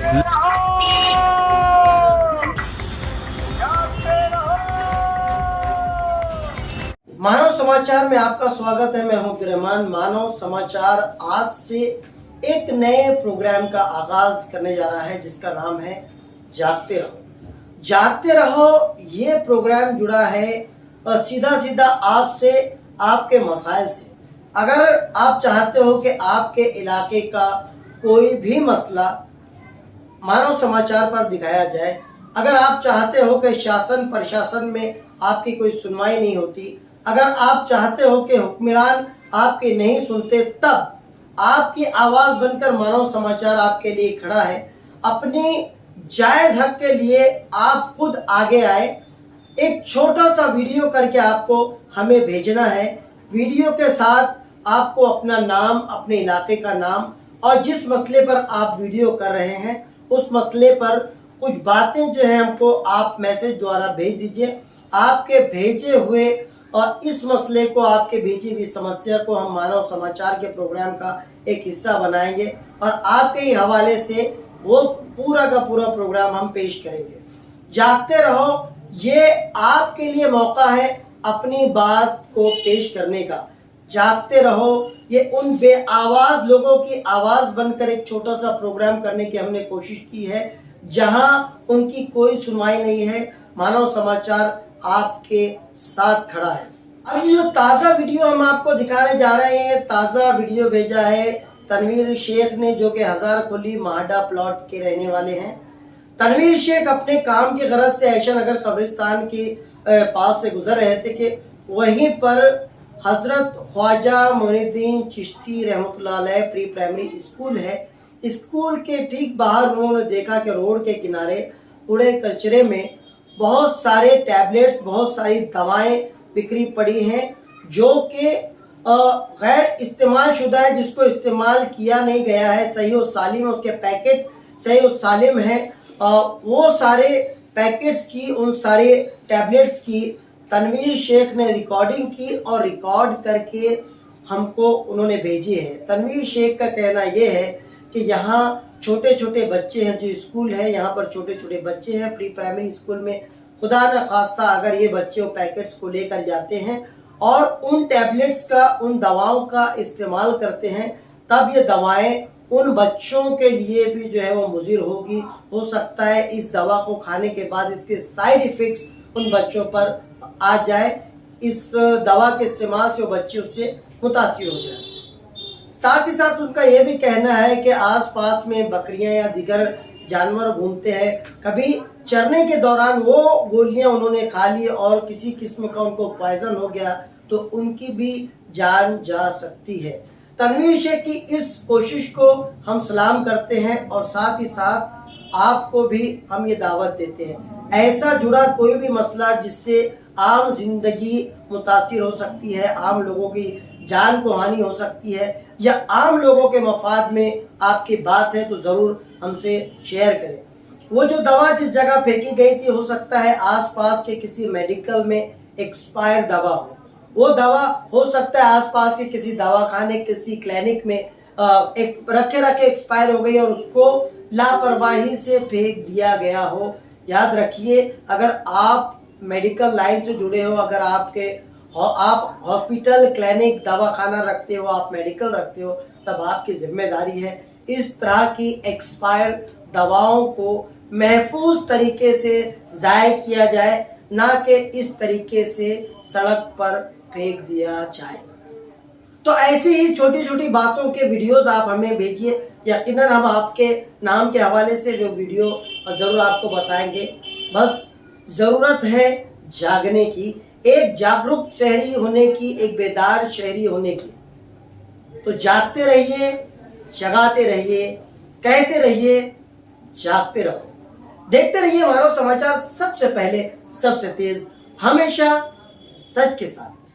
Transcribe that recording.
मानव समाचार में आपका स्वागत है। मैं हूं अब्दुर्रहमान। मानव समाचार आज से एक नए प्रोग्राम का आगाज करने जा रहा है जिसका नाम है जागते रहो। जागते रहो ये प्रोग्राम जुड़ा है सीधा सीधा आपसे, आपके मसाइल से। अगर आप चाहते हो कि आपके इलाके का कोई भी मसला मानव समाचार पर दिखाया जाए, अगर आप चाहते हो कि शासन प्रशासन में आपकी कोई सुनवाई नहीं होती, अगर आप चाहते हो कि हुक्मरान आपके नहीं सुनते, तब आपकी आवाज बनकर मानव समाचार आपके लिए खड़ा है। अपनी जायज हक के लिए आप खुद आगे आए। एक छोटा सा वीडियो करके आपको हमें भेजना है। वीडियो के साथ आपको अपना नाम, अपने इलाके का नाम और जिस मसले पर आप वीडियो कर रहे हैं उस मसले पर कुछ बातें जो है हमको आप मैसेज द्वारा भेज दीजिए। आपके भेजे हुए और इस मसले को, आपके भेजी हुई समस्या को हम मानव समाचार के प्रोग्राम का एक हिस्सा बनाएंगे और आपके ही हवाले से वो पूरा का पूरा प्रोग्राम हम पेश करेंगे। जागते रहो, ये आपके लिए मौका है अपनी बात को पेश करने का। जागते रहो, ये उन बेआवाज लोगों की आवाज बनकर एक छोटा सा प्रोग्राम करने की हमने कोशिश की है जहां उनकी कोई सुनवाई नहीं है। मानव समाचार आपके साथ खड़ा है। अब ये जो ताज़ा वीडियो हम आपको दिखाने जा रहे हैं, ताज़ा वीडियो भेजा है तनवीर शेख ने, जो कि हजारकुली माहडा प्लॉट के रहने वाले हैं। तनवीर शेख अपने काम की गरज से ऐशा नगर कब्रिस्तान के पास से गुजर रहे थे कि वहीं पर हजरत ख्वाजा मोइनुद्दीन चिश्ती रहमतुल्लाह अलैह प्री प्राइमरी स्कूल है। स्कूल के ठीक बाहर उन्होंने देखा कि रोड के किनारे कूड़े कचरे में बहुत सारे टैबलेट्स, बहुत सारी दवाएं बिखरी पड़ी हैं जो कि गैर इस्तेमाल शुदा है, जिसको इस्तेमाल किया नहीं गया है। सही और सालिम उसके पैकेट सही और सालिम है। वो सारे पैकेट्स की, उन सारे टैबलेट्स की तनवीर शेख ने रिकॉर्डिंग की और रिकॉर्ड करके हमको उन्होंने भेजी है। तनवीर शेख का कहना यह है कि यहाँ छोटे छोटे बच्चे हैं, जो स्कूल है यहाँ पर छोटे छोटे बच्चे हैं प्री प्राइमरी स्कूल में। खुदा न खास्ता अगर ये बच्चे पैकेट्स को लेकर जाते हैं और उन टैबलेट्स का, उन दवाओं का इस्तेमाल करते हैं, तब ये दवाएं उन बच्चों के लिए भी जो है वो मुज़िर होगी। हो सकता है इस दवा को खाने के बाद इसके साइड इफेक्ट्स उन बच्चों पर आ जाए। इस दवा के इस्तेमाल से वो बच्चे उससे मुतासिर हो जाए। साथ ही साथ उनका यह भी कहना है कि आसपास में बकरियां या दीगर जानवर घूमते हैं, कभी चरने के दौरान वो गोलियां उन्होंने खा ली और किसी किस्म का उनको पॉइजन हो गया तो उनकी भी जान जा सकती है। तनवीर शेख की इस कोशिश को हम सलाम करते हैं और साथ ही साथ आपको भी हम ये दावत देते हैं। ऐसा जुड़ा कोई भी मसला जिससे आम जिंदगी मुतासिर हो सकती है, आम लोगों की जान को हानि हो सकती है या आम लोगों के मफाद में आपकी बात है, तो ज़रूर हमसे शेयर करें। वो जो दवा जिस जगह फेंकी गई थी, हो सकता है आसपास के किसी मेडिकल में एक्सपायर दवा हो। वो दवा हो सकता है आसपास के किसी दवाखाने, किसी क्लिनिक में एक रखे एक्सपायर हो गई और उसको लापरवाही से फेंक दिया गया हो। याद रखिए, अगर आप मेडिकल लाइन से जुड़े हो, अगर आप हॉस्पिटल, क्लिनिक, दवाखाना रखते हो, आप मेडिकल रखते हो, तब आपकी जिम्मेदारी है इस तरह की एक्सपायर दवाओं को महफूज तरीके से ज़ाय किया जाए, ना कि इस तरीके से सड़क पर फेंक दिया जाए। तो ऐसी ही छोटी छोटी बातों के वीडियोस आप हमें भेजिए। यकीनन हम आपके नाम के हवाले से जो वीडियो ज़रूर आपको बताएंगे। बस ज़रूरत है जागने की, एक जागरूक शहरी होने की, एक बेदार शहरी होने की। तो जागते रहिए, जगाते रहिए, कहते रहिए, जागते रहो। देखते रहिए मानव समाचार, सबसे पहले, सबसे तेज, हमेशा सच के साथ।